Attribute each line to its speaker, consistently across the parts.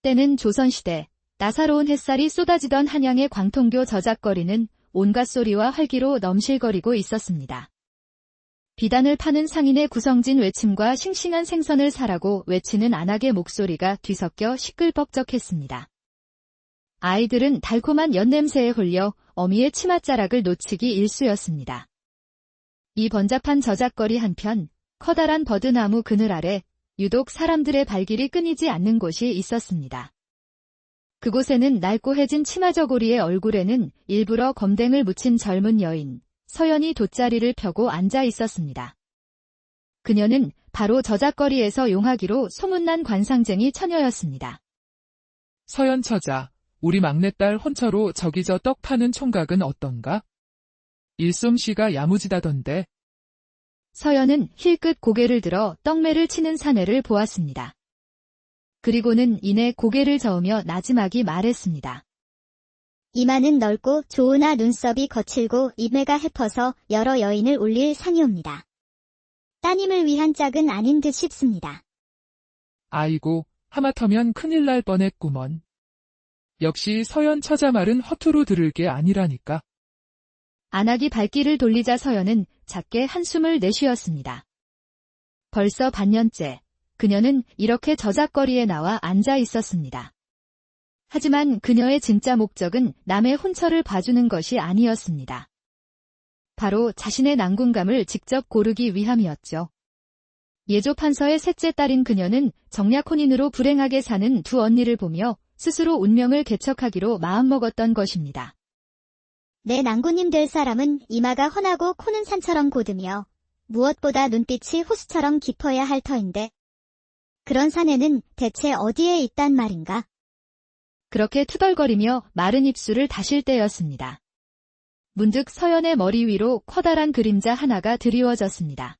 Speaker 1: 때는 조선시대, 나사로운 햇살이 쏟아지던 한양의 광통교 저작거리는 온갖 소리와 활기로 넘실거리고 있었습니다. 비단을 파는 상인의 구성진 외침과 싱싱한 생선을 사라고 외치는 안악의 목소리가 뒤섞여 시끌벅적했습니다. 아이들은 달콤한 연냄새에 홀려 어미의 치맛자락을 놓치기 일쑤였습니다. 이 번잡한 저작거리 한편 커다란 버드나무 그늘 아래 유독 사람들의 발길이 끊이지 않는 곳이 있었습니다. 그곳에는 낡고해진 치마저고리의 얼굴에는 일부러 검댕을 묻힌 젊은 여인, 서연이 돗자리를 펴고 앉아 있었습니다. 그녀는 바로 저작거리에서 용하기로 소문난 관상쟁이 처녀였습니다.
Speaker 2: 서연 처자, 우리 막내딸 혼처로 저기 저 떡 파는 총각은 어떤가? 일솜씨가 야무지다던데.
Speaker 1: 서연은 힐끗 고개를 들어 떡매를 치는 사내를 보았습니다. 그리고는 이내 고개를 저으며 나지막이 말했습니다.
Speaker 3: 이마는 넓고 좋으나 눈썹이 거칠고 입매가 해퍼서 여러 여인을 올릴 상이옵니다. 따님을 위한 짝은 아닌 듯 싶습니다.
Speaker 2: 아이고, 하마터면 큰일 날 뻔했구먼. 역시 서연 처자 말은 허투루 들을 게 아니라니까.
Speaker 1: 안악이 발길을 돌리자 서연은 작게 한숨을 내쉬었습니다. 벌써 반년째 그녀는 이렇게 저작거리에 나와 앉아 있었습니다. 하지만 그녀의 진짜 목적은 남의 혼처를 봐주는 것이 아니었습니다. 바로 자신의 난군감을 직접 고르기 위함이었죠. 예조 판서의 셋째 딸인 그녀는 정략 혼인으로 불행하게 사는 두 언니를 보며 스스로 운명을 개척하기로 마음먹었던 것입니다.
Speaker 3: 내 난군님 될 사람은 이마가 훤하고 코는 산처럼 고드며 무엇보다 눈빛이 호수처럼 깊어야 할 터인데 그런 사내는 대체 어디에 있단 말인가?
Speaker 1: 그렇게 투덜거리며 마른 입술을 다실 때였습니다. 문득 서연의 머리 위로 커다란 그림자 하나가 드리워졌습니다.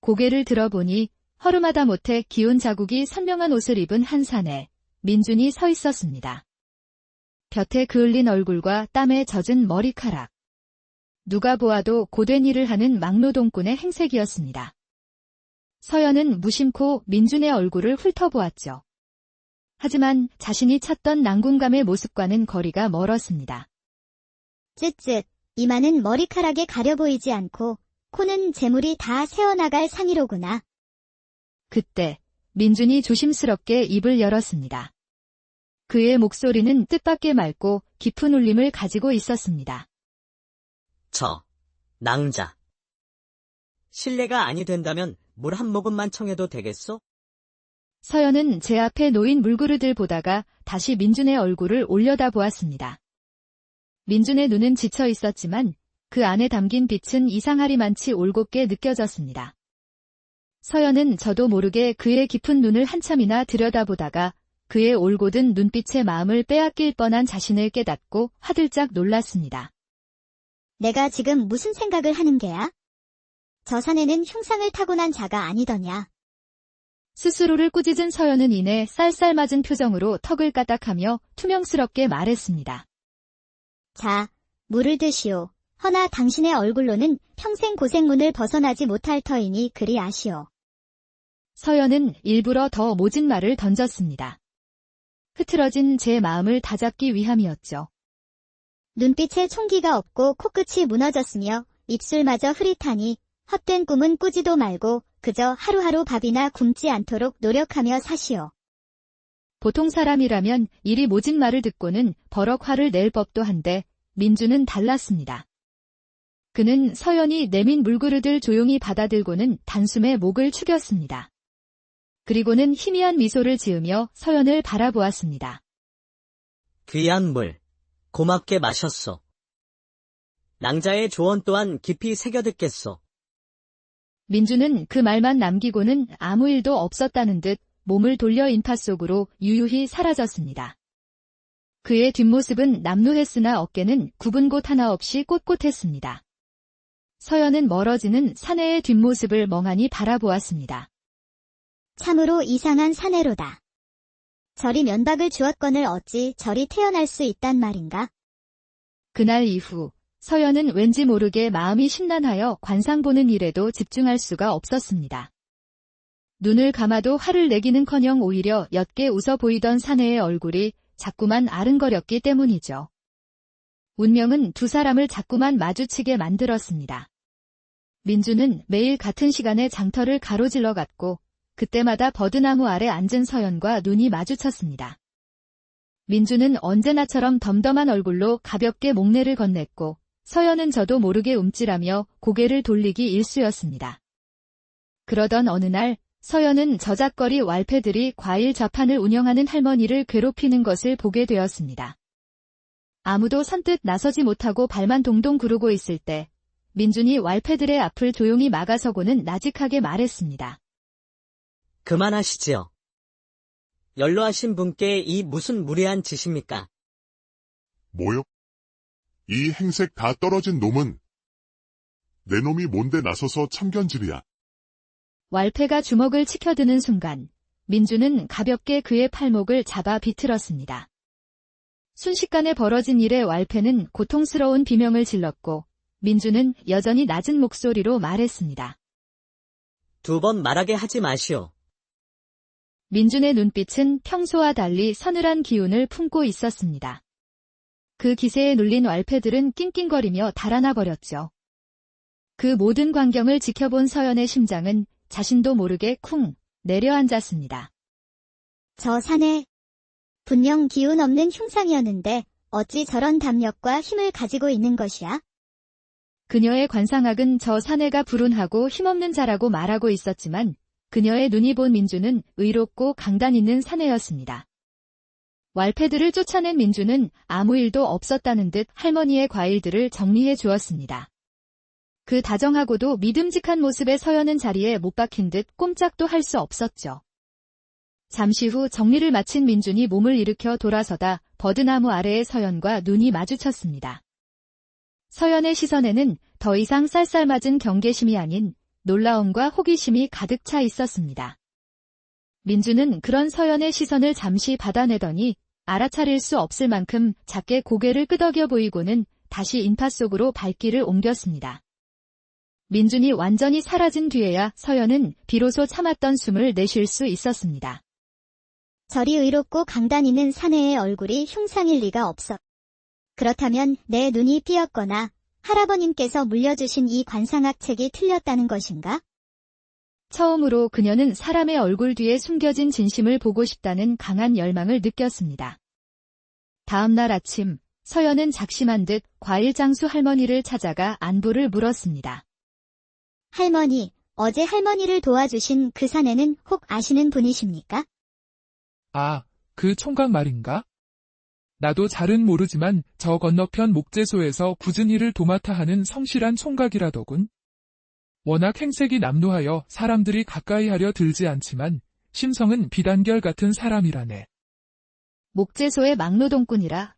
Speaker 1: 고개를 들어보니 허름하다 못해 기운 자국이 선명한 옷을 입은 한 사내, 민준이 서 있었습니다. 볕에 그을린 얼굴과 땀에 젖은 머리카락. 누가 보아도 고된 일을 하는 막노동꾼의 행색이었습니다. 서연은 무심코 민준의 얼굴을 훑어보았죠. 하지만 자신이 찾던 난군감의 모습과는 거리가 멀었습니다.
Speaker 3: 쯧쯧, 이마는 머리카락에 가려 보이지 않고 코는 재물이 다 새어나갈 상이로구나.
Speaker 1: 그때 민준이 조심스럽게 입을 열었습니다. 그의 목소리는 뜻밖의 맑고 깊은 울림을 가지고 있었습니다.
Speaker 4: 낭자. 실례가 아니 된다면 물 한 모금만 청해도 되겠소?
Speaker 1: 서연은 제 앞에 놓인 물그릇을 보다가 다시 민준의 얼굴을 올려다보았습니다. 민준의 눈은 지쳐 있었지만 그 안에 담긴 빛은 이상하리만치 올곧게 느껴졌습니다. 서연은 저도 모르게 그의 깊은 눈을 한참이나 들여다보다가 그의 올곧은 눈빛의 마음을 빼앗길 뻔한 자신을 깨닫고 화들짝 놀랐습니다.
Speaker 3: 내가 지금 무슨 생각을 하는 게야? 저 사내는 흉상을 타고난 자가 아니더냐.
Speaker 1: 스스로를 꾸짖은 서연은 이내 쌀쌀맞은 표정으로 턱을 까딱하며 투명스럽게 말했습니다.
Speaker 3: 자, 물을 드시오. 허나 당신의 얼굴로는 평생 고생문을 벗어나지 못할 터이니 그리 아시오.
Speaker 1: 서연은 일부러 더 모진 말을 던졌습니다. 흐트러진 제 마음을 다잡기 위함이었죠.
Speaker 3: 눈빛에 총기가 없고 코끝이 무너졌으며 입술마저 흐릿하니 헛된 꿈은 꾸지도 말고 그저 하루하루 밥이나 굶지 않도록 노력하며 사시오.
Speaker 1: 보통 사람이라면 이리 모진 말을 듣고는 버럭 화를 낼 법도 한데 민주는 달랐습니다. 그는 서연이 내민 물그릇을 조용히 받아들고는 단숨에 목을 축였습니다. 그리고는 희미한 미소를 지으며 서연을 바라보았습니다.
Speaker 4: 귀한 물, 고맙게 마셨소. 낭자의 조언 또한 깊이 새겨듣겠소.
Speaker 1: 민주는 그 말만 남기고는 아무 일도 없었다는 듯 몸을 돌려 인파 속으로 유유히 사라졌습니다. 그의 뒷모습은 남루했으나 어깨는 굽은 곳 하나 없이 꼿꼿했습니다. 서연은 멀어지는 사내의 뒷모습을 멍하니 바라보았습니다.
Speaker 3: 참으로 이상한 사내로다. 저리 면박을 주었거늘 어찌 저리 태어날 수 있단 말인가?
Speaker 1: 그날 이후 서연은 왠지 모르게 마음이 심란하여 관상 보는 일에도 집중할 수가 없었습니다. 눈을 감아도 화를 내기는커녕 오히려 옅게 웃어 보이던 사내의 얼굴이 자꾸만 아른거렸기 때문이죠. 운명은 두 사람을 자꾸만 마주치게 만들었습니다. 민주는 매일 같은 시간에 장터를 가로질러 갔고 그때마다 버드나무 아래 앉은 서연과 눈이 마주쳤습니다. 민주는 언제나처럼 덤덤한 얼굴로 가볍게 목례를 건넸고 서연은 저도 모르게 움찔하며 고개를 돌리기 일쑤였습니다. 그러던 어느 날 서연은 저작거리 왈패들이 과일 좌판을 운영하는 할머니를 괴롭히는 것을 보게 되었습니다. 아무도 선뜻 나서지 못하고 발만 동동 구르고 있을 때 민준이 왈패들의 앞을 조용히 막아서고는 나직하게 말했습니다.
Speaker 4: 그만하시지요. 연로하신 분께 이 무슨 무례한 짓입니까?
Speaker 5: 뭐요? 이 행색 다 떨어진 놈은 내 놈이 뭔데 나서서 참견질이야.
Speaker 1: 왈패가 주먹을 치켜드는 순간 민주는 가볍게 그의 팔목을 잡아 비틀었습니다. 순식간에 벌어진 일에 왈패는 고통스러운 비명을 질렀고 민주는 여전히 낮은 목소리로 말했습니다.
Speaker 4: 2번 말하게 하지 마시오.
Speaker 1: 민준의 눈빛은 평소와 달리 서늘한 기운을 품고 있었습니다. 그 기세에 눌린 왈패들은 낑낑거리며 달아나 버렸죠. 그 모든 광경을 지켜본 서연의 심장은 자신도 모르게 쿵 내려앉았습니다.
Speaker 3: 저 사내. 분명 기운 없는 흉상이었는데 어찌 저런 담력과 힘을 가지고 있는 것이야?
Speaker 1: 그녀의 관상학은 저 사내가 불운하고 힘없는 자라고 말하고 있었지만 그녀의 눈이 본 민주는 의롭고 강단 있는 사내였습니다. 왈패들을 쫓아낸 민주는 아무 일도 없었다는 듯 할머니의 과일들을 정리해 주었습니다. 그 다정하고도 믿음직한 모습에 서연은 자리에 못 박힌 듯 꼼짝도 할 수 없었죠. 잠시 후 정리를 마친 민준이 몸을 일으켜 돌아서다 버드나무 아래의 서연과 눈이 마주쳤습니다. 서연의 시선에는 더 이상 쌀쌀맞은 경계심이 아닌 놀라움과 호기심이 가득 차 있었습니다. 민주는 그런 서연의 시선을 잠시 받아내더니 알아차릴 수 없을 만큼 작게 고개를 끄덕여 보이고는 다시 인파 속으로 발길을 옮겼습니다. 민준이 완전히 사라진 뒤에야 서연은 비로소 참았던 숨을 내쉴 수 있었습니다.
Speaker 3: 저리 의롭고 강단 있는 사내의 얼굴이 흉상일 리가 없어. 그렇다면 내 눈이 삐었거나 할아버님께서 물려주신 이 관상학 책이 틀렸다는 것인가?
Speaker 1: 처음으로 그녀는 사람의 얼굴 뒤에 숨겨진 진심을 보고 싶다는 강한 열망을 느꼈습니다. 다음 날 아침, 서연은 작심한 듯 과일장수 할머니를 찾아가 안부를 물었습니다.
Speaker 3: 할머니, 어제 할머니를 도와주신 그 사내는 혹 아시는 분이십니까?
Speaker 2: 아, 그 총각 말인가? 나도 잘은 모르지만 저 건너편 목재소에서 굳은 일을 도맡아 하는 성실한 총각이라더군. 워낙 행색이 남루하여 사람들이 가까이 하려 들지 않지만 심성은 비단결 같은 사람이라네.
Speaker 1: 목재소의 막노동꾼이라.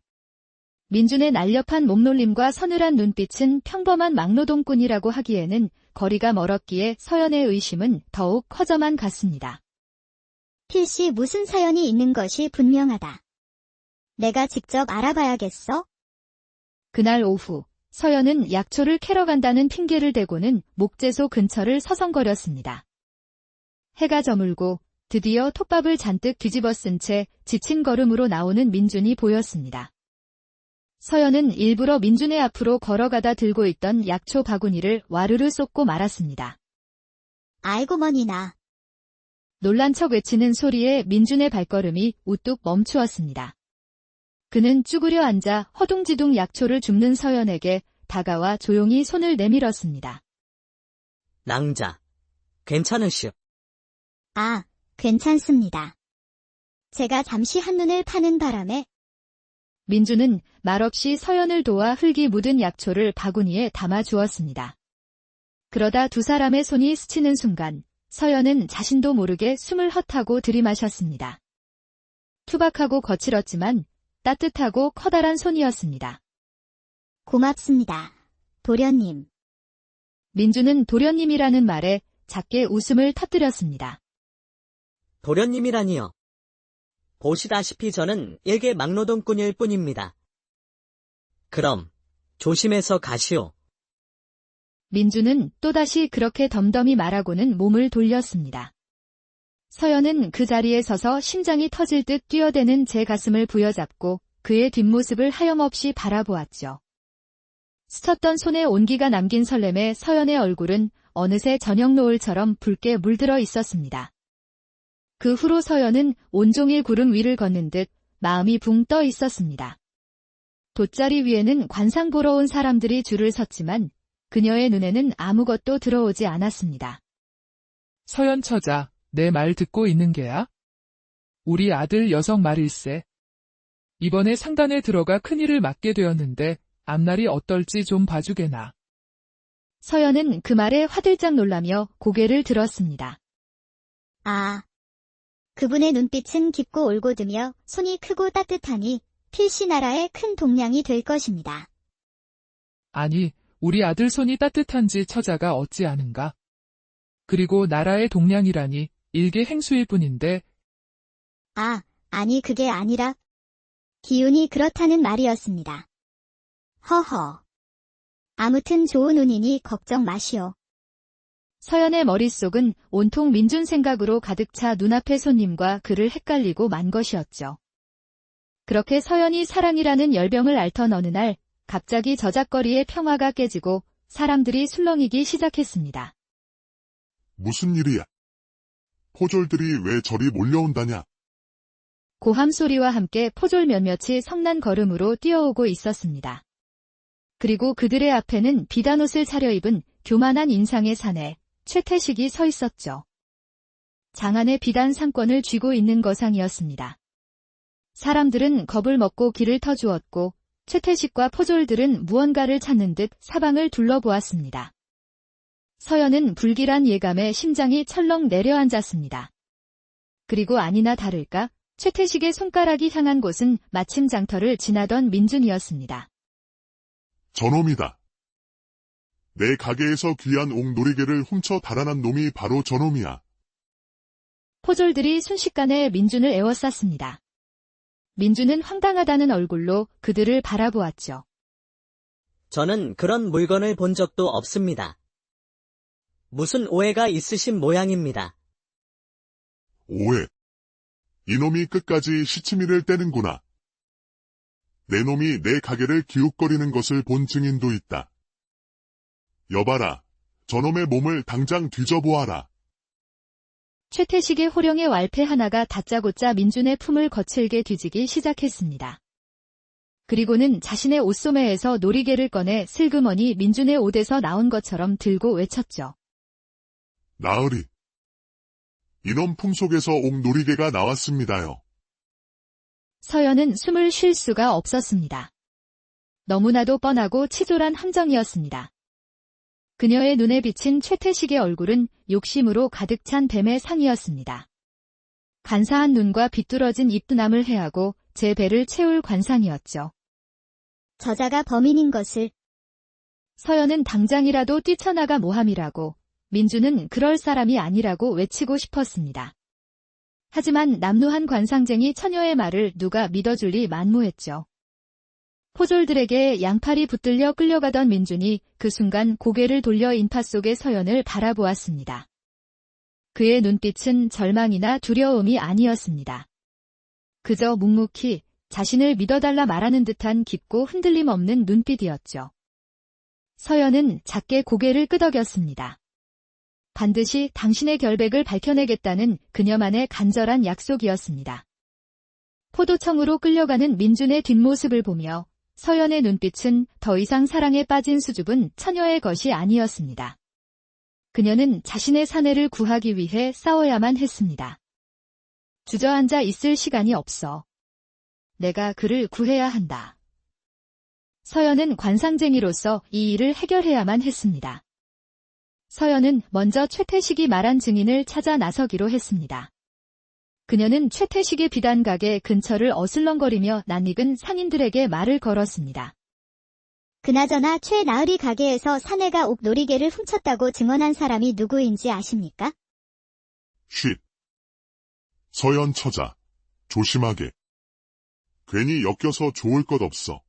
Speaker 1: 민준의 날렵한 몸놀림과 서늘한 눈빛은 평범한 막노동꾼이라고 하기에는 거리가 멀었기에 서연의 의심은 더욱 커져만 갔습니다.
Speaker 3: 필시 무슨 사연이 있는 것이 분명하다. 내가 직접 알아봐야겠어?
Speaker 1: 그날 오후, 서연은 약초를 캐러 간다는 핑계를 대고는 목재소 근처를 서성거렸습니다. 해가 저물고 드디어 톱밥을 잔뜩 뒤집어 쓴 채 지친 걸음으로 나오는 민준이 보였습니다. 서연은 일부러 민준의 앞으로 걸어가다 들고 있던 약초 바구니를 와르르 쏟고 말았습니다.
Speaker 3: 아이고 머니나.
Speaker 1: 놀란 척 외치는 소리에 민준의 발걸음이 우뚝 멈추었습니다. 그는 쭈그려 앉아 허둥지둥 약초를 줍는 서연에게 다가와 조용히 손을 내밀었습니다.
Speaker 4: 낭자, 괜찮으시오.
Speaker 3: 아, 괜찮습니다. 제가 잠시 한눈을 파는 바람에
Speaker 1: 민준은 말없이 서연을 도와 흙이 묻은 약초를 바구니에 담아 주었습니다. 그러다 두 사람의 손이 스치는 순간 서연은 자신도 모르게 숨을 헛하고 들이마셨습니다. 투박하고 거칠었지만 따뜻하고 커다란 손이었습니다.
Speaker 3: 고맙습니다. 도련님.
Speaker 1: 민준은 도련님이라는 말에 작게 웃음을 터뜨렸습니다.
Speaker 4: 도련님이라니요. 보시다시피 저는 일개 막노동꾼일 뿐입니다. 그럼 조심해서 가시오.
Speaker 1: 민준은 또다시 그렇게 덤덤히 말하고는 몸을 돌렸습니다. 서연은 그 자리에 서서 심장이 터질 듯 뛰어대는 제 가슴을 부여잡고 그의 뒷모습을 하염없이 바라보았죠. 스쳤던 손에 온기가 남긴 설렘에 서연의 얼굴은 어느새 저녁 노을처럼 붉게 물들어 있었습니다. 그 후로 서연은 온종일 구름 위를 걷는 듯 마음이 붕 떠 있었습니다. 돗자리 위에는 관상 보러 온 사람들이 줄을 섰지만 그녀의 눈에는 아무것도 들어오지 않았습니다.
Speaker 2: 서연 처자, 내 말 듣고 있는 게야? 우리 아들 여성 말일세. 이번에 상단에 들어가 큰일을 맡게 되었는데 앞날이 어떨지 좀 봐주게나.
Speaker 1: 서연은 그 말에 화들짝 놀라며 고개를 들었습니다.
Speaker 3: 아. 그분의 눈빛은 깊고 올곧으며 손이 크고 따뜻하니 필시 나라의 큰 동량이 될 것입니다.
Speaker 2: 아니, 우리 아들 손이 따뜻한지 처자가 어찌 아는가? 그리고 나라의 동량이라니 일개 행수일 뿐인데.
Speaker 3: 아, 아니 그게 아니라 기운이 그렇다는 말이었습니다. 허허. 아무튼 좋은 운이니 걱정 마시오.
Speaker 1: 서연의 머릿속은 온통 민준 생각으로 가득 차 눈앞의 손님과 그를 헷갈리고 만 것이었죠. 그렇게 서연이 사랑이라는 열병을 앓던 어느 날 갑자기 저작거리의 평화가 깨지고 사람들이 술렁이기 시작했습니다.
Speaker 5: 무슨 일이야? 포졸들이 왜 저리 몰려온다냐?
Speaker 1: 고함 소리와 함께 포졸 몇몇이 성난 걸음으로 뛰어오고 있었습니다. 그리고 그들의 앞에는 비단옷을 차려입은 교만한 인상의 사내 최태식이 서 있었죠. 장안의 비단 상권을 쥐고 있는 거상이었습니다. 사람들은 겁을 먹고 길을 터주었고 최태식과 포졸들은 무언가를 찾는 듯 사방을 둘러보았습니다. 서연은 불길한 예감에 심장이 철렁 내려앉았습니다. 그리고 아니나 다를까 최태식의 손가락이 향한 곳은 마침 장터를 지나던 민준이었습니다.
Speaker 5: 저놈이다. 내 가게에서 귀한 옥놀이개를 훔쳐 달아난 놈이 바로 저놈이야.
Speaker 1: 포졸들이 순식간에 민준을 에워쌌습니다. 민준은 황당하다는 얼굴로 그들을 바라보았죠.
Speaker 4: 저는 그런 물건을 본 적도 없습니다. 무슨 오해가 있으신 모양입니다.
Speaker 5: 오해. 이놈이 끝까지 시치미를 떼는구나. 내 놈이 내 가게를 기웃거리는 것을 본 증인도 있다. 여봐라, 저놈의 몸을 당장 뒤져보아라.
Speaker 1: 최태식의 호령의 왈패 하나가 다짜고짜 민준의 품을 거칠게 뒤지기 시작했습니다. 그리고는 자신의 옷소매에서 놀이개를 꺼내 슬그머니 민준의 옷에서 나온 것처럼 들고 외쳤죠.
Speaker 5: 나으리. 이놈 품 속에서 옥놀이개가 나왔습니다요.
Speaker 1: 서연은 숨을 쉴 수가 없었습니다. 너무나도 뻔하고 치졸한 함정이었습니다. 그녀의 눈에 비친 최태식의 얼굴은 욕심으로 가득 찬 뱀의 상이었습니다. 간사한 눈과 비뚤어진 입두남을 해하고 제 배를 채울 관상이었죠.
Speaker 3: 저자가 범인인 것을.
Speaker 1: 서연은 당장이라도 뛰쳐나가 모함이라고, 민주는 그럴 사람이 아니라고 외치고 싶었습니다. 하지만 남루한 관상쟁이 처녀의 말을 누가 믿어줄 리 만무했죠. 포졸들에게 양팔이 붙들려 끌려가던 민준이 그 순간 고개를 돌려 인파 속의 서연을 바라보았습니다. 그의 눈빛은 절망이나 두려움이 아니었습니다. 그저 묵묵히 자신을 믿어달라 말하는 듯한 깊고 흔들림 없는 눈빛이었죠. 서연은 작게 고개를 끄덕였습니다. 반드시 당신의 결백을 밝혀내겠다는 그녀만의 간절한 약속이었습니다. 포도청으로 끌려가는 민준의 뒷모습을 보며 서연의 눈빛은 더 이상 사랑에 빠진 수줍은 처녀의 것이 아니었습니다. 그녀는 자신의 사내를 구하기 위해 싸워야만 했습니다. 주저앉아 있을 시간이 없어. 내가 그를 구해야 한다. 서연은 관상쟁이로서 이 일을 해결해야만 했습니다. 서연은 먼저 최태식이 말한 증인을 찾아 나서기로 했습니다. 그녀는 최태식의 비단가게 근처를 어슬렁거리며 낯익은 상인들에게 말을 걸었습니다.
Speaker 3: 그나저나 최나으리 가게에서 사내가 옥놀이개를 훔쳤다고 증언한 사람이 누구인지 아십니까?
Speaker 5: 쉿. 서연 처자, 조심하게. 괜히 엮여서 좋을 것 없어.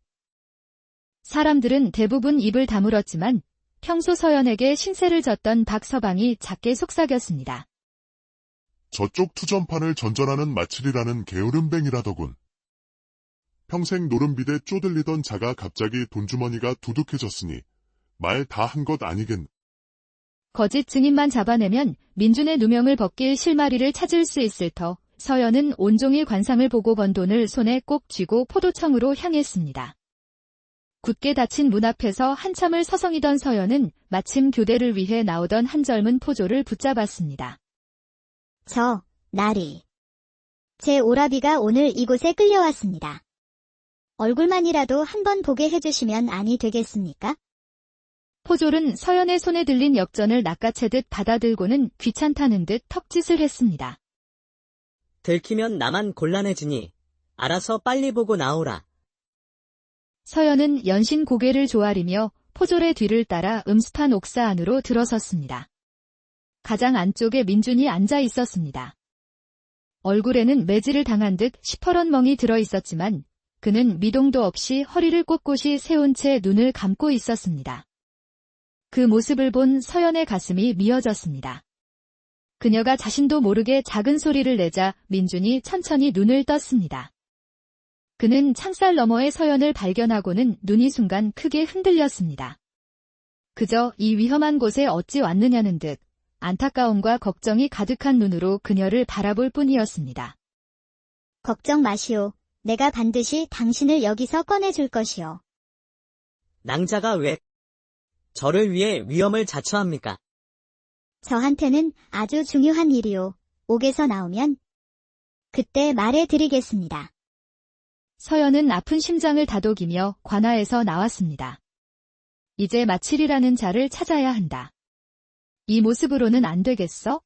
Speaker 1: 사람들은 대부분 입을 다물었지만 평소 서연에게 신세를 졌던 박서방이 작게 속삭였습니다.
Speaker 5: 저쪽 투전판을 전전하는 마칠이라는 게으름뱅이라더군. 평생 노름비대 쪼들리던 자가 갑자기 돈주머니가 두둑해졌으니 말 다 한 것 아니겠나.
Speaker 1: 거짓 증인만 잡아내면 민준의 누명을 벗길 실마리를 찾을 수 있을 터 서연은 온종일 관상을 보고 번 돈을 손에 꼭 쥐고 포도청으로 향했습니다. 굳게 닫힌 문 앞에서 한참을 서성이던 서연은 마침 교대를 위해 나오던 한 젊은 포조를 붙잡았습니다.
Speaker 3: 나리. 제 오라비가 오늘 이곳에 끌려왔습니다. 얼굴만이라도 한번 보게 해주시면 아니 되겠습니까?
Speaker 1: 포졸은 서연의 손에 들린 역전을 낚아채듯 받아들고는 귀찮다는 듯 턱짓을 했습니다.
Speaker 4: 들키면 나만 곤란해지니 알아서 빨리 보고 나오라.
Speaker 1: 서연은 연신 고개를 조아리며 포졸의 뒤를 따라 음습한 옥사 안으로 들어섰습니다. 가장 안쪽에 민준이 앉아 있었습니다. 얼굴에는 매질을 당한 듯 시퍼런 멍이 들어 있었지만 그는 미동도 없이 허리를 꼿꼿이 세운 채 눈을 감고 있었습니다. 그 모습을 본 서연의 가슴이 미어졌습니다. 그녀가 자신도 모르게 작은 소리를 내자 민준이 천천히 눈을 떴습니다. 그는 창살 너머의 서연을 발견하고는 눈이 순간 크게 흔들렸습니다. 그저 이 위험한 곳에 어찌 왔느냐는 듯 안타까움과 걱정이 가득한 눈으로 그녀를 바라볼 뿐이었습니다.
Speaker 3: 걱정 마시오. 내가 반드시 당신을 여기서 꺼내줄 것이오.
Speaker 4: 낭자가 왜 저를 위해 위험을 자처합니까?
Speaker 3: 저한테는 아주 중요한 일이오. 옥에서 나오면 그때 말해드리겠습니다.
Speaker 1: 서연은 아픈 심장을 다독이며 관아에서 나왔습니다. 이제 마칠이라는 자를 찾아야 한다. 이 모습으로는 안 되겠어?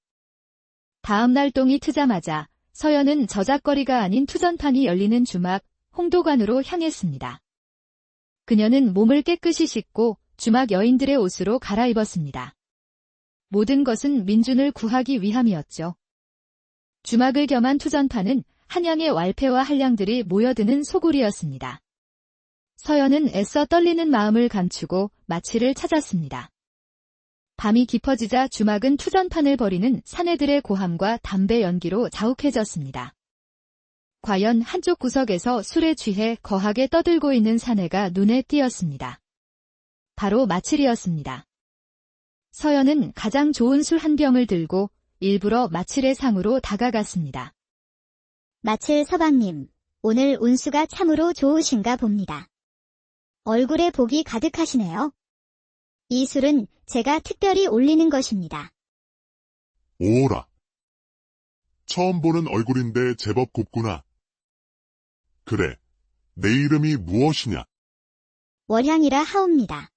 Speaker 1: 다음 날 똥이 트자마자 서연은 저작거리가 아닌 투전판이 열리는 주막 홍도관으로 향했습니다. 그녀는 몸을 깨끗이 씻고 주막 여인들의 옷으로 갈아입었습니다. 모든 것은 민준을 구하기 위함이었죠. 주막을 겸한 투전판은 한양의 왈패와 한량들이 모여드는 소굴이었습니다. 서연은 애써 떨리는 마음을 감추고 마치를 찾았습니다. 밤이 깊어지자 주막은 투전판을 벌이는 사내들의 고함과 담배 연기로 자욱해졌습니다. 과연 한쪽 구석에서 술에 취해 거하게 떠들고 있는 사내가 눈에 띄었습니다. 바로 마칠이었습니다. 서연은 가장 좋은 술 한 병을 들고 일부러 마칠의 상으로 다가갔습니다.
Speaker 3: 마칠 서방님, 오늘 운수가 참으로 좋으신가 봅니다. 얼굴에 복이 가득하시네요. 이 술은 제가 특별히 올리는 것입니다.
Speaker 5: 오라. 처음 보는 얼굴인데 제법 곱구나. 그래, 내 이름이 무엇이냐?
Speaker 3: 월향이라 하옵니다.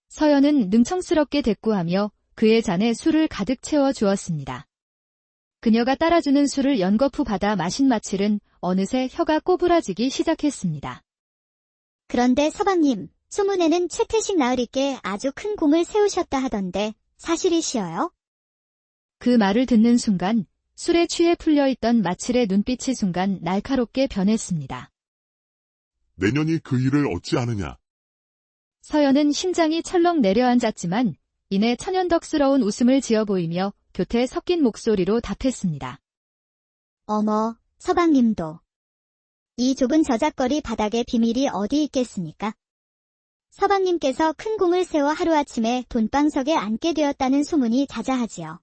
Speaker 1: 서연은 능청스럽게 대꾸하며 그의 잔에 술을 가득 채워 주었습니다. 그녀가 따라주는 술을 연거푸 받아 마신 마칠은 어느새 혀가 꼬부라지기 시작했습니다.
Speaker 3: 그런데 서방님, 소문에는 최태식 나으리께 아주 큰 공을 세우셨다 하던데 사실이시여요?
Speaker 1: 그 말을 듣는 순간 술에 취해 풀려있던 마칠의 눈빛이 순간 날카롭게 변했습니다.
Speaker 5: 내년이 그 일을 어찌 아느냐?
Speaker 1: 서연은 심장이 철렁 내려앉았지만 이내 천연덕스러운 웃음을 지어 보이며 교태 섞인 목소리로 답했습니다.
Speaker 3: 어머, 서방님도. 이 좁은 저작거리 바닥에 비밀이 어디 있겠습니까? 서방님께서 큰 공을 세워 하루아침에 돈방석에 앉게 되었다는 소문이 자자하지요.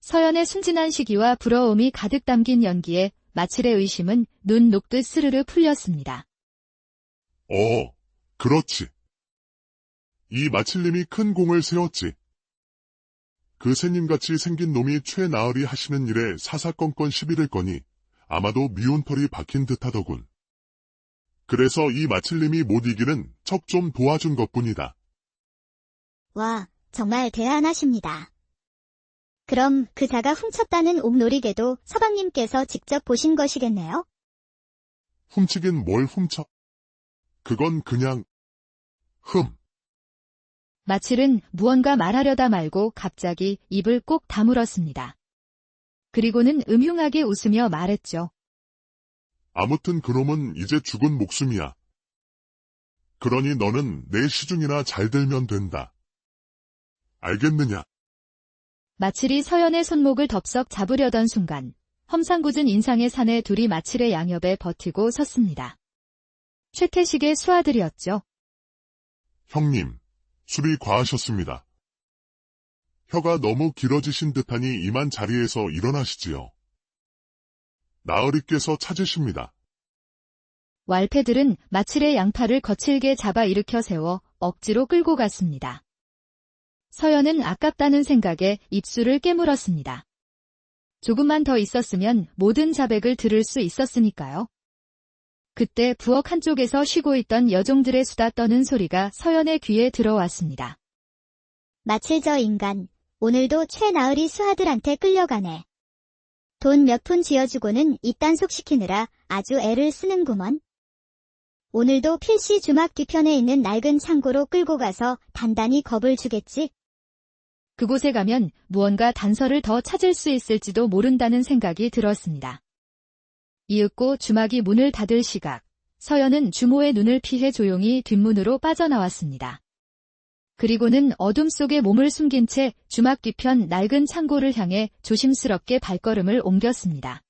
Speaker 1: 서연의 순진한 시기와 부러움이 가득 담긴 연기에 마칠의 의심은 눈 녹듯 스르르 풀렸습니다.
Speaker 5: 그렇지. 이 마칠님이 큰 공을 세웠지. 그 새님같이 생긴 놈이 최나으리 하시는 일에 사사건건 시비를 거니 아마도 미운 털이 박힌 듯하더군. 그래서 이 마칠님이 못 이기는 척 좀 도와준 것뿐이다.
Speaker 3: 와, 정말 대단하십니다. 그럼 그 자가 훔쳤다는 옥놀이개도 서방님께서 직접 보신 것이겠네요?
Speaker 5: 훔치긴 뭘 훔쳐? 그건 그냥
Speaker 1: 마칠은 무언가 말하려다 말고 갑자기 입을 꼭 다물었습니다. 그리고는 음흉하게 웃으며 말했죠.
Speaker 5: 아무튼 그놈은 이제 죽은 목숨이야. 그러니 너는 내 시중이나 잘 들면 된다. 알겠느냐?
Speaker 1: 마칠이 서연의 손목을 덥석 잡으려던 순간 험상궂은 인상의 사내 둘이 마칠의 양옆에 버티고 섰습니다. 최태식의 수아들이었죠.
Speaker 5: 형님, 술이 과하셨습니다. 혀가 너무 길어지신 듯하니 이만 자리에서 일어나시지요. 나으리께서 찾으십니다.
Speaker 1: 왈패들은 마칠의 양팔을 거칠게 잡아 일으켜 세워 억지로 끌고 갔습니다. 서연은 아깝다는 생각에 입술을 깨물었습니다. 조금만 더 있었으면 모든 자백을 들을 수 있었으니까요. 그때 부엌 한쪽에서 쉬고 있던 여종들의 수다 떠는 소리가 서연의 귀에 들어왔습니다.
Speaker 3: 마칠 저 인간, 오늘도 최나으리 수하들한테 끌려가네. 돈 몇 푼 쥐어주고는 이딴 속시키느라 아주 애를 쓰는구먼. 오늘도 필시 주막 뒤편에 있는 낡은 창고로 끌고 가서 단단히 겁을 주겠지.
Speaker 1: 그곳에 가면 무언가 단서를 더 찾을 수 있을지도 모른다는 생각이 들었습니다. 이윽고 주막이 문을 닫을 시각, 서연은 주모의 눈을 피해 조용히 뒷문으로 빠져나왔습니다. 그리고는 어둠 속에 몸을 숨긴 채 주막 뒤편 낡은 창고를 향해 조심스럽게 발걸음을 옮겼습니다.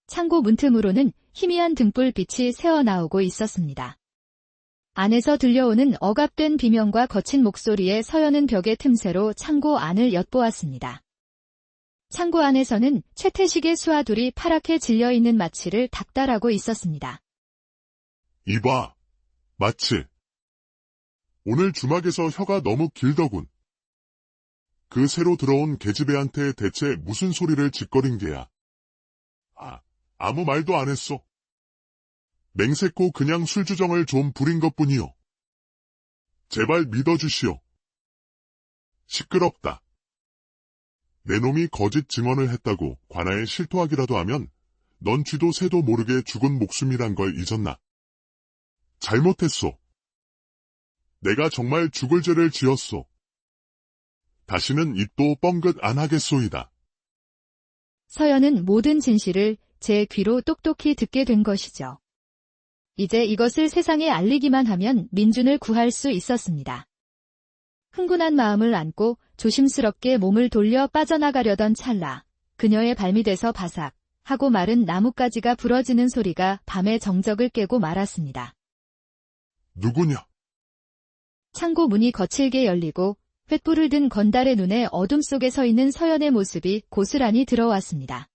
Speaker 1: 창고 문틈으로는 희미한 등불빛이 새어나오고 있었습니다. 안에서 들려오는 억압된 비명과 거친 목소리에 서연은 벽의 틈새로 창고 안을 엿보았습니다. 창고 안에서는 최태식의 수아둘이 파랗게 질려있는 마치를 닥달하고 있었습니다.
Speaker 5: 이봐, 마치. 오늘 주막에서 혀가 너무 길더군. 그 새로 들어온 계집애한테 대체 무슨 소리를 짓거린 게야. 아무 말도 안 했어. 맹세코 그냥 술주정을 좀 부린 것뿐이요. 제발 믿어주시오. 시끄럽다. 내 놈이 거짓 증언을 했다고 관아에 실토하기라도 하면 넌 쥐도 새도 모르게 죽은 목숨이란 걸 잊었나? 잘못했소. 내가 정말 죽을 죄를 지었소. 다시는 입도 뻥긋 안 하겠소이다.
Speaker 1: 서연은 모든 진실을 제 귀로 똑똑히 듣게 된 것이죠. 이제 이것을 세상에 알리기만 하면 민준을 구할 수 있었습니다. 흥분한 마음을 안고 조심스럽게 몸을 돌려 빠져나가려던 찰나, 그녀의 발밑에서 바삭 하고 마른 나뭇가지가 부러지는 소리가 밤의 정적을 깨고 말았습니다.
Speaker 5: 누구냐?
Speaker 1: 창고 문이 거칠게 열리고 횃불을 든 건달의 눈에 어둠 속에 서 있는 서연의 모습이 고스란히 들어왔습니다.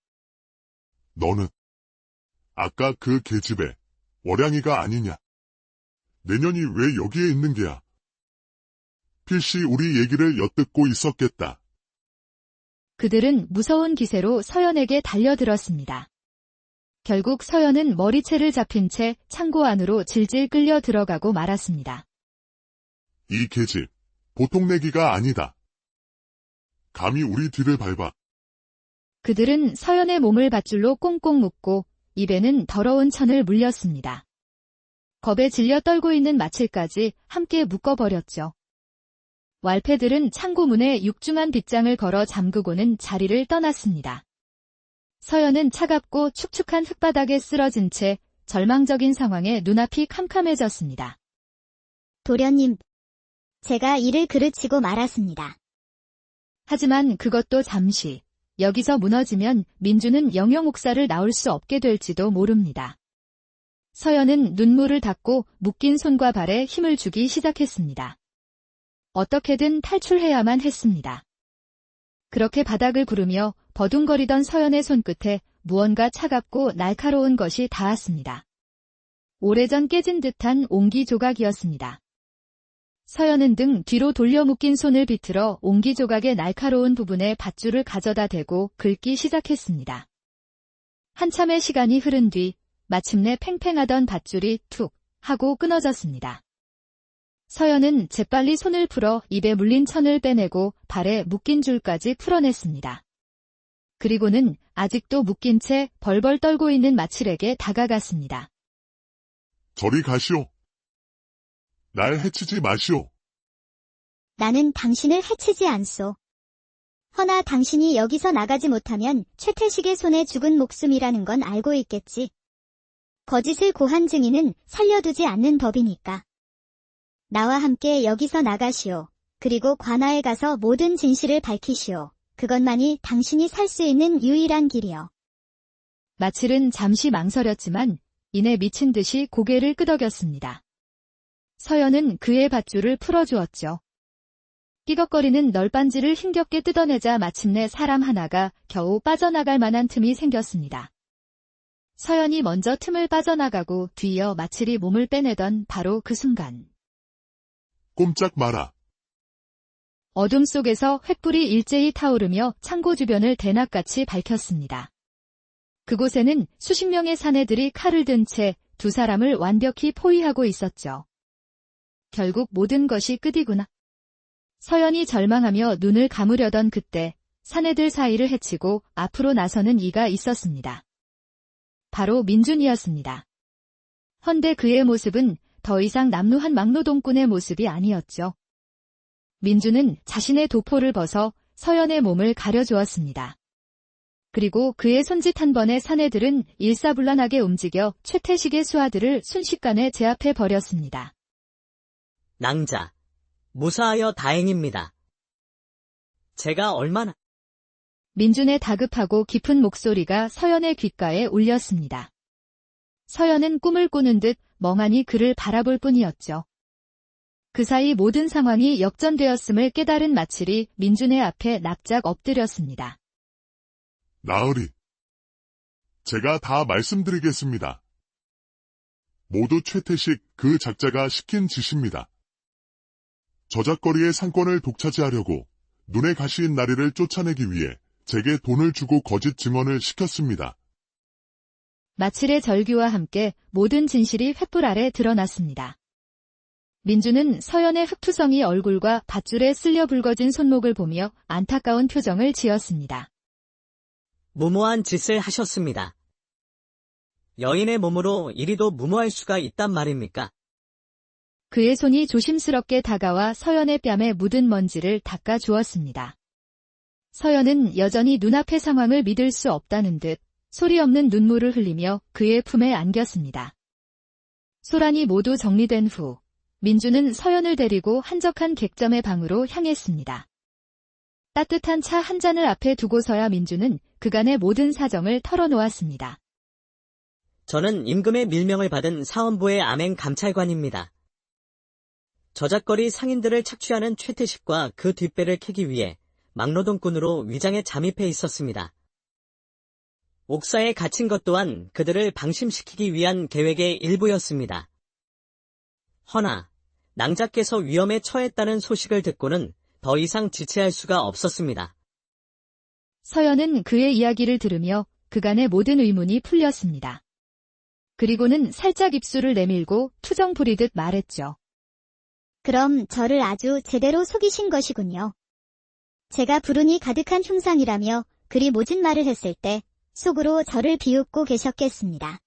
Speaker 5: 너는 아까 그 계집애 월양이가 아니냐? 내년이 왜 여기에 있는 게야? 필시 우리 얘기를 엿듣고 있었겠다.
Speaker 1: 그들은 무서운 기세로 서연에게 달려들었습니다. 결국 서연은 머리채를 잡힌 채 창고 안으로 질질 끌려 들어가고 말았습니다.
Speaker 5: 이 계집, 보통 내기가 아니다. 감히 우리 뒤를 밟아.
Speaker 1: 그들은 서연의 몸을 밧줄로 꽁꽁 묶고 입에는 더러운 천을 물렸습니다. 겁에 질려 떨고 있는 마칠까지 함께 묶어버렸죠. 왈패들은 창고 문에 육중한 빗장을 걸어 잠그고는 자리를 떠났습니다. 서연은 차갑고 축축한 흙바닥에 쓰러진 채 절망적인 상황에 눈앞이 캄캄해졌습니다.
Speaker 3: 도련님, 제가 이를 그르치고 말았습니다.
Speaker 1: 하지만 그것도 잠시, 여기서 무너지면 민주는 영영옥사를 나올 수 없게 될지도 모릅니다. 서연은 눈물을 닦고 묶인 손과 발에 힘을 주기 시작했습니다. 어떻게든 탈출해야만 했습니다. 그렇게 바닥을 구르며 버둥거리던 서연의 손끝에 무언가 차갑고 날카로운 것이 닿았습니다. 오래전 깨진 듯한 옹기 조각이었습니다. 서연은 등 뒤로 돌려 묶인 손을 비틀어 옹기 조각의 날카로운 부분에 밧줄을 가져다 대고 긁기 시작했습니다. 한참의 시간이 흐른 뒤 마침내 팽팽하던 밧줄이 툭 하고 끊어졌습니다. 서연은 재빨리 손을 풀어 입에 물린 천을 빼내고 발에 묶인 줄까지 풀어냈습니다. 그리고는 아직도 묶인 채 벌벌 떨고 있는 마칠에게 다가갔습니다.
Speaker 5: 저리 가시오. 날 해치지 마시오.
Speaker 3: 나는 당신을 해치지 않소. 허나 당신이 여기서 나가지 못하면 최태식의 손에 죽은 목숨이라는 건 알고 있겠지. 거짓을 고한 증인은 살려두지 않는 법이니까. 나와 함께 여기서 나가시오. 그리고 관아에 가서 모든 진실을 밝히시오. 그것만이 당신이 살 수 있는 유일한 길이요.
Speaker 1: 마칠은 잠시 망설였지만 이내 미친 듯이 고개를 끄덕였습니다. 서연은 그의 밧줄을 풀어주었죠. 끼걱거리는 널빤지를 힘겹게 뜯어내자 마침내 사람 하나가 겨우 빠져나갈 만한 틈이 생겼습니다. 서연이 먼저 틈을 빠져나가고 뒤이어 마칠이 몸을 빼내던 바로 그 순간.
Speaker 5: 꼼짝 마라.
Speaker 1: 어둠 속에서 횃불이 일제히 타오르며 창고 주변을 대낮같이 밝혔습니다. 그곳에는 수십 명의 사내들이 칼을 든 채 두 사람을 완벽히 포위하고 있었죠. 결국 모든 것이 끝이구나. 서연이 절망하며 눈을 감으려던 그때 사내들 사이를 헤치고 앞으로 나서는 이가 있었습니다. 바로 민준이었습니다. 헌데 그의 모습은 더 이상 남루한 막노동꾼의 모습이 아니었죠. 민준은 자신의 도포를 벗어 서연의 몸을 가려주었습니다. 그리고 그의 손짓 한 번에 사내들은 일사불란하게 움직여 최태식의 수하들을 순식간에 제압해 버렸습니다.
Speaker 4: 낭자, 무사하여 다행입니다. 제가 얼마나...
Speaker 1: 민준의 다급하고 깊은 목소리가 서연의 귓가에 울렸습니다. 서연은 꿈을 꾸는 듯 멍하니 그를 바라볼 뿐이었죠. 그 사이 모든 상황이 역전되었음을 깨달은 마칠이 민준의 앞에 납작 엎드렸습니다.
Speaker 5: 나으리. 제가 다 말씀드리겠습니다. 모두 최태식 그 작자가 시킨 짓입니다. 저작거리의 상권을 독차지하려고 눈에 가시인 나리를 쫓아내기 위해 제게 돈을 주고 거짓 증언을 시켰습니다.
Speaker 1: 마칠의 절규와 함께 모든 진실이 횃불 아래 드러났습니다. 민준은 서연의 흑투성이 얼굴과 밧줄에 쓸려 붉어진 손목을 보며 안타까운 표정을 지었습니다.
Speaker 4: 무모한 짓을 하셨습니다. 여인의 몸으로 이리도 무모할 수가 있단 말입니까?
Speaker 1: 그의 손이 조심스럽게 다가와 서연의 뺨에 묻은 먼지를 닦아 주었습니다. 서연은 여전히 눈앞의 상황을 믿을 수 없다는 듯 소리 없는 눈물을 흘리며 그의 품에 안겼습니다. 소란이 모두 정리된 후 민준은 서연을 데리고 한적한 객점의 방으로 향했습니다. 따뜻한 차 한 잔을 앞에 두고서야 민준은 그간의 모든 사정을 털어놓았습니다.
Speaker 4: 저는 임금의 밀명을 받은 사헌부의 암행 감찰관입니다. 저작거리 상인들을 착취하는 최태식과 그 뒷배를 캐기 위해 막노동꾼으로 위장에 잠입해 있었습니다. 옥사에 갇힌 것 또한 그들을 방심시키기 위한 계획의 일부였습니다. 허나 낭자께서 위험에 처했다는 소식을 듣고는 더 이상 지체할 수가 없었습니다.
Speaker 1: 서연은 그의 이야기를 들으며 그간의 모든 의문이 풀렸습니다. 그리고는 살짝 입술을 내밀고 투정 부리듯 말했죠.
Speaker 3: 그럼 저를 아주 제대로 속이신 것이군요. 제가 불운이 가득한 흉상이라며 그리 모진 말을 했을 때 속으로 저를 비웃고 계셨겠습니다.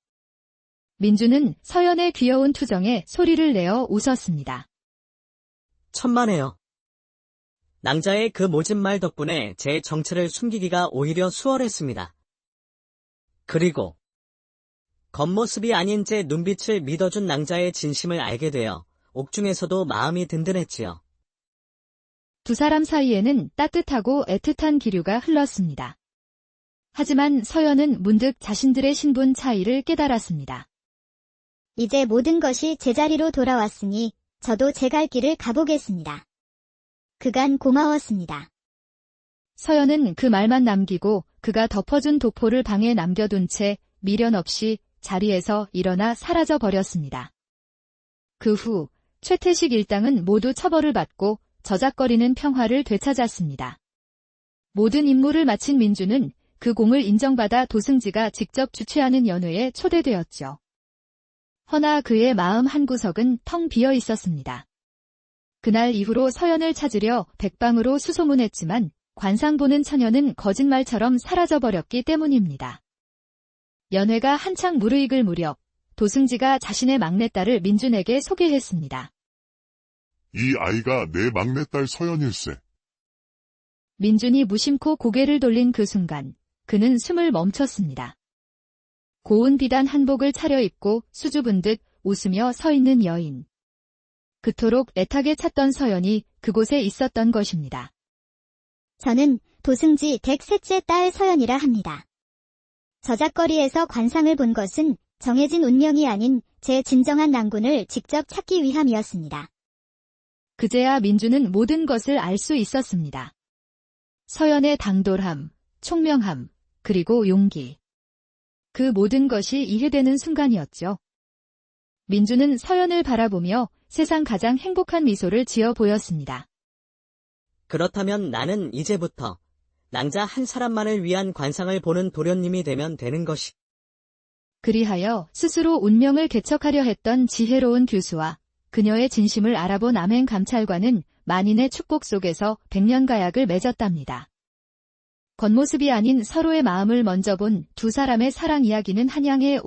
Speaker 1: 민준은 서연의 귀여운 투정에 소리를 내어 웃었습니다.
Speaker 4: 천만에요. 낭자의 그 모진 말 덕분에 제 정체를 숨기기가 오히려 수월했습니다. 그리고 겉모습이 아닌 제 눈빛을 믿어준 낭자의 진심을 알게 되어 옥중에서도 마음이 든든했지요.
Speaker 1: 두 사람 사이에는 따뜻하고 애틋한 기류가 흘렀습니다. 하지만 서연은 문득 자신들의 신분 차이를 깨달았습니다.
Speaker 3: 이제 모든 것이 제자리로 돌아왔으니 저도 제 갈 길을 가보겠습니다. 그간 고마웠습니다.
Speaker 1: 서연은 그 말만 남기고 그가 덮어준 도포를 방에 남겨둔 채 미련 없이 자리에서 일어나 사라져 버렸습니다. 그 후 최태식 일당은 모두 처벌을 받고 저작거리는 평화를 되찾았습니다. 모든 임무를 마친 민준은 그 공을 인정받아 도승지가 직접 주최하는 연회에 초대되었죠. 허나 그의 마음 한구석은 텅 비어 있었습니다. 그날 이후로 서연을 찾으려 백방으로 수소문했지만 관상 보는 처녀는 거짓말처럼 사라져버렸기 때문입니다. 연회가 한창 무르익을 무렵 도승지가 자신의 막내딸을 민준에게 소개했습니다.
Speaker 5: 이 아이가 내 막내딸 서연일세.
Speaker 1: 민준이 무심코 고개를 돌린 그 순간 그는 숨을 멈췄습니다. 고운 비단 한복을 차려입고 수줍은 듯 웃으며 서 있는 여인. 그토록 애타게 찾던 서연이 그곳에 있었던 것입니다.
Speaker 3: 저는 도승지 댁 셋째 딸 서연이라 합니다. 저작거리에서 관상을 본 것은 정해진 운명이 아닌 제 진정한 낭군을 직접 찾기 위함이었습니다.
Speaker 1: 그제야 민주는 모든 것을 알 수 있었습니다. 서연의 당돌함, 총명함, 그리고 용기. 그 모든 것이 이해되는 순간이었죠. 민주는 서연을 바라보며 세상 가장 행복한 미소를 지어 보였습니다.
Speaker 4: 그렇다면 나는 이제부터 낭자 한 사람만을 위한 관상을 보는 도련님이 되면 되는 것이.
Speaker 1: 그리하여 스스로 운명을 개척하려 했던 지혜로운 교수와 그녀의 진심을 알아본 암행 감찰관은 만인의 축복 속에서 백년가약을 맺었답니다. 겉모습이 아닌 서로의 마음을 먼저 본 두 사람의 사랑 이야기는 한양의